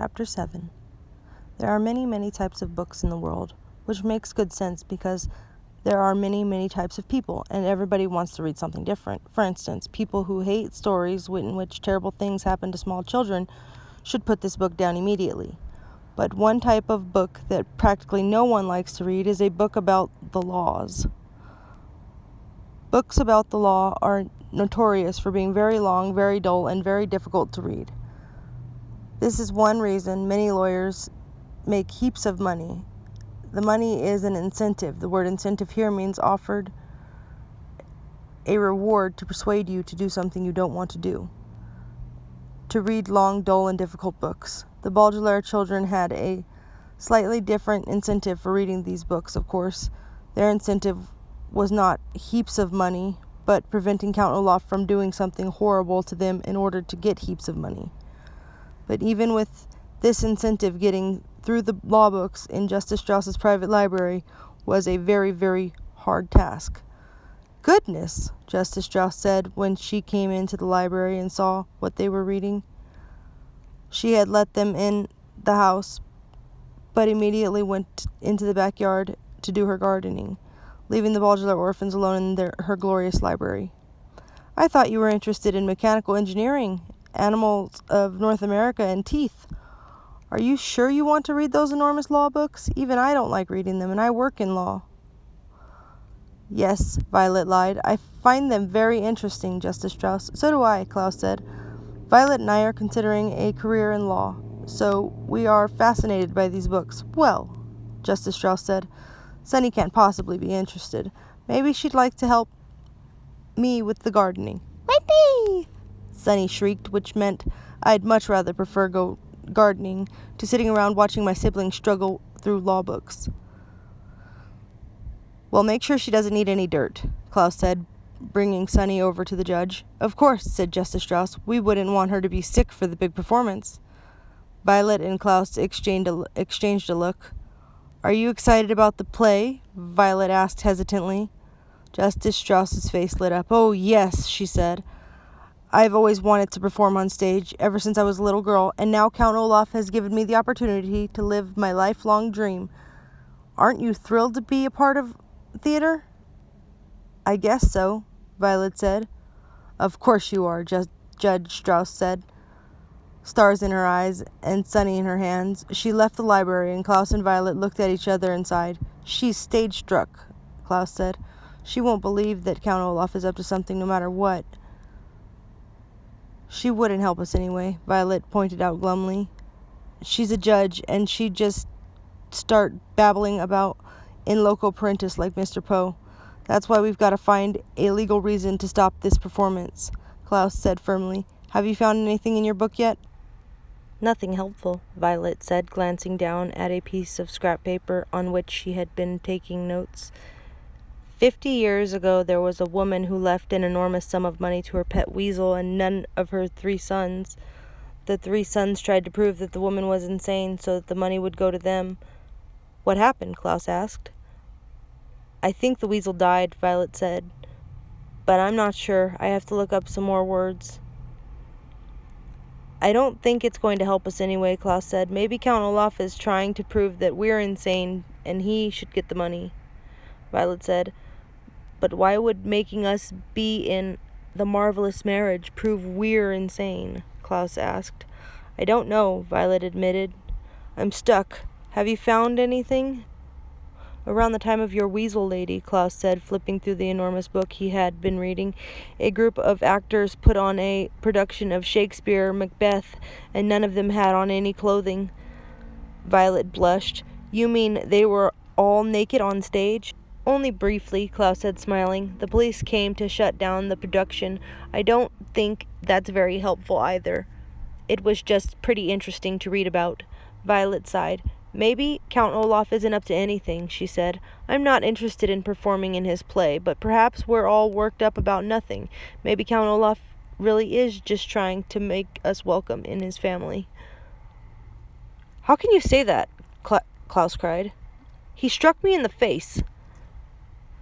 Chapter 7. There are many, many types of books in the world, which makes good sense because there are many, many types of people, and everybody wants to read something different. For instance, people who hate stories in which terrible things happen to small children should put this book down immediately. But one type of book that practically no one likes to read is a book about the laws. Books about the law are notorious for being very long, very dull, and very difficult to read. This is one reason many lawyers make heaps of money. The money is an incentive. The word incentive here means offered a reward to persuade you to do something you don't want to do. To read long, dull, and difficult books. The Baudelaire children had a slightly different incentive for reading these books, of course. Their incentive was not heaps of money, but preventing Count Olaf from doing something horrible to them in order to get heaps of money. But even with this incentive, getting through the law books in Justice Strauss's private library was a very, very hard task. "Goodness," Justice Strauss said when she came into the library and saw what they were reading. She had let them in the house, but immediately went into the backyard to do her gardening, leaving the Baudelaire orphans alone in her glorious library. "I thought you were interested in mechanical engineering, animals of North America, and teeth. Are you sure you want to read those enormous law books? Even I don't like reading them, and I work in law." "Yes," Violet lied. "I find them very interesting, Justice Strauss." "So do I," Klaus said. "Violet and I are considering a career in law, so we are fascinated by these books." "Well," Justice Strauss said, "Sunny can't possibly be interested. Maybe she'd like to help me with the gardening." "Yippee!" Sunny shrieked, which meant I'd much rather prefer gardening to sitting around watching my siblings struggle through law books. "Well, make sure she doesn't eat any dirt," Klaus said, bringing Sunny over to the judge. "Of course," said Justice Strauss. "We wouldn't want her to be sick for the big performance." Violet and Klaus exchanged a look. "Are you excited about the play?" Violet asked hesitantly. Justice Strauss's face lit up. "Oh, yes," she said. "I've always wanted to perform on stage ever since I was a little girl, and now Count Olaf has given me the opportunity to live my lifelong dream. Aren't you thrilled to be a part of theater?" "I guess so," Violet said. "Of course you are," Judge Strauss said, stars in her eyes and Sunny in her hands. She left the library, and Klaus and Violet looked at each other and sighed. "She's stage-struck," Klaus said. "She won't believe that Count Olaf is up to something no matter what." "She wouldn't help us anyway," Violet pointed out glumly. "She's a judge, and she'd just start babbling about in loco parentis like Mr. Poe. That's why we've got to find a legal reason to stop this performance," Klaus said firmly. "Have you found anything in your book yet?" "Nothing helpful," Violet said, glancing down at a piece of scrap paper on which she had been taking notes. 50 years ago, there was a woman who left an enormous sum of money to her pet weasel and none of her 3 sons. The 3 sons tried to prove that the woman was insane so that the money would go to them. "What happened?" Klaus asked. "I think the weasel died," Violet said. "But I'm not sure. I have to look up some more words." "I don't think it's going to help us anyway," Klaus said. "Maybe Count Olaf is trying to prove that we're insane and he should get the money." Violet said. "But why would making us be in the marvelous marriage prove we're insane?" Klaus asked. "I don't know," Violet admitted. "I'm stuck. Have you found anything?" "Around the time of your weasel lady," Klaus said, flipping through the enormous book he had been reading, "a group of actors put on a production of Shakespeare, Macbeth, and none of them had on any clothing." Violet blushed. "You mean they were all naked on stage?" "Only briefly," Klaus said, smiling. "The police came to shut down the production. I don't think that's very helpful either. It was just pretty interesting to read about." Violet sighed. "Maybe Count Olaf isn't up to anything," she said. "I'm not interested in performing in his play, but perhaps we're all worked up about nothing. Maybe Count Olaf really is just trying to make us welcome in his family." "How can you say that?" Klaus cried. "He struck me in the face."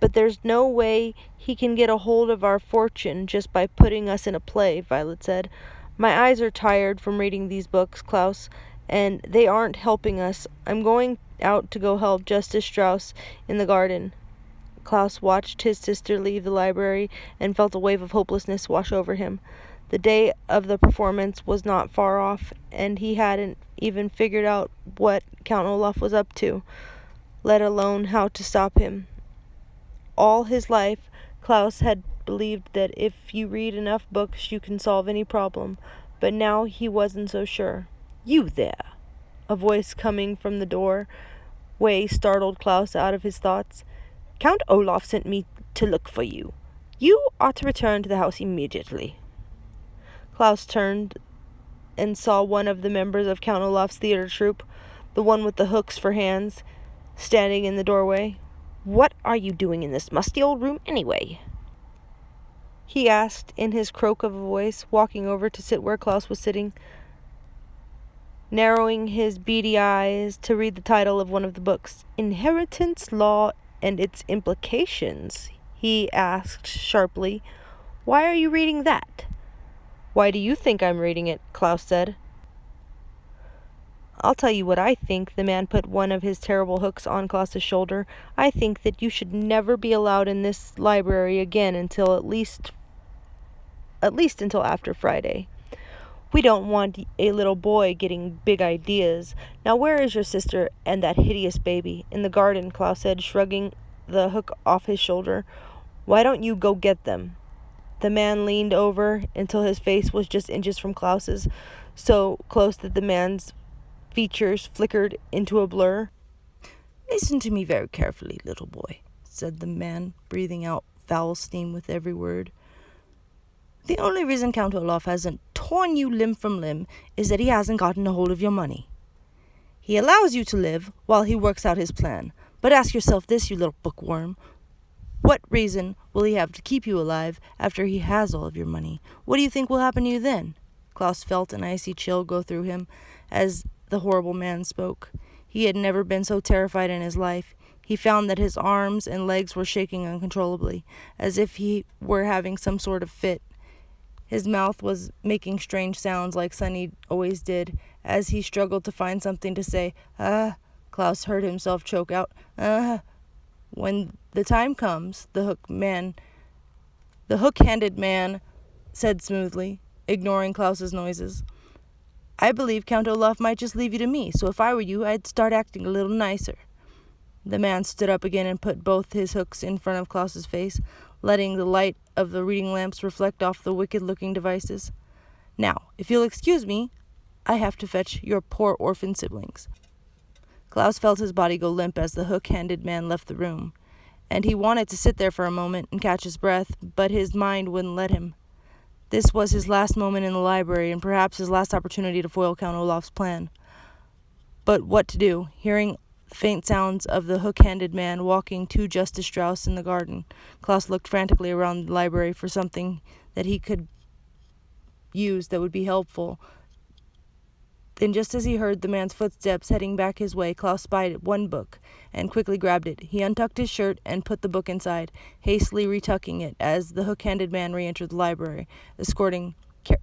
"But there's no way he can get a hold of our fortune just by putting us in a play," Violet said. "My eyes are tired from reading these books, Klaus, and they aren't helping us. I'm going out to go help Justice Strauss in the garden." Klaus watched his sister leave the library and felt a wave of hopelessness wash over him. The day of the performance was not far off, and he hadn't even figured out what Count Olaf was up to, let alone how to stop him. All his life, Klaus had believed that if you read enough books, you can solve any problem, but now he wasn't so sure. "You there!" A voice coming from the doorway startled Klaus out of his thoughts. "Count Olaf sent me to look for you. You are to return to the house immediately." Klaus turned and saw one of the members of Count Olaf's theater troupe, the one with the hooks for hands, standing in the doorway. "What are you doing in this musty old room anyway?" he asked in his croak of a voice, walking over to sit where Klaus was sitting. Narrowing his beady eyes to read the title of one of the books. "Inheritance Law and Its Implications," he asked sharply. "Why are you reading that?" "Why do you think I'm reading it?" Klaus said. "I'll tell you what I think." The man put one of his terrible hooks on Klaus's shoulder. "I think that you should never be allowed in this library again until at least until after Friday. We don't want a little boy getting big ideas. Now where is your sister and that hideous baby?" "In the garden," Klaus said, shrugging the hook off his shoulder. "Why don't you go get them?" The man leaned over until his face was just inches from Klaus's, so close that the man's features flickered into a blur. "Listen to me very carefully, little boy," said the man, breathing out foul steam with every word. "The only reason Count Olaf hasn't torn you limb from limb is that he hasn't gotten a hold of your money. He allows you to live while he works out his plan. But ask yourself this, you little bookworm. What reason will he have to keep you alive after he has all of your money? What do you think will happen to you then?" Klaus felt an icy chill go through him as the horrible man spoke. He had never been so terrified in his life. He found that his arms and legs were shaking uncontrollably, as if he were having some sort of fit. His mouth was making strange sounds like Sonny always did, as he struggled to find something to say. Klaus heard himself choke out. When the time comes, the hook-handed man said smoothly, ignoring Klaus's noises. "I believe Count Olaf might just leave you to me, so if I were you, I'd start acting a little nicer." The man stood up again and put both his hooks in front of Klaus's face, letting the light of the reading lamps reflect off the wicked-looking devices. "Now, if you'll excuse me, I have to fetch your poor orphan siblings." Klaus felt his body go limp as the hook-handed man left the room, and he wanted to sit there for a moment and catch his breath, but his mind wouldn't let him. This was his last moment in the library, and perhaps his last opportunity to foil Count Olaf's plan. But what to do? Hearing faint sounds of the hook-handed man walking to Justice Strauss in the garden, Klaus looked frantically around the library for something that he could use that would be helpful. Then, just as he heard the man's footsteps heading back his way, Klaus spied one book and quickly grabbed it. He untucked his shirt and put the book inside, hastily retucking it as the hook-handed man re-entered the library, escorting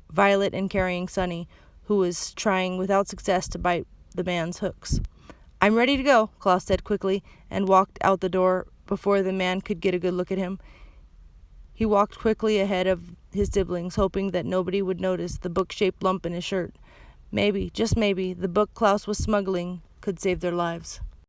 Violet and carrying Sonny, who was trying without success to bite the man's hooks. "I'm ready to go," Klaus said quickly, and walked out the door before the man could get a good look at him. He walked quickly ahead of his siblings, hoping that nobody would notice the book-shaped lump in his shirt. Maybe, just maybe, the book Klaus was smuggling could save their lives.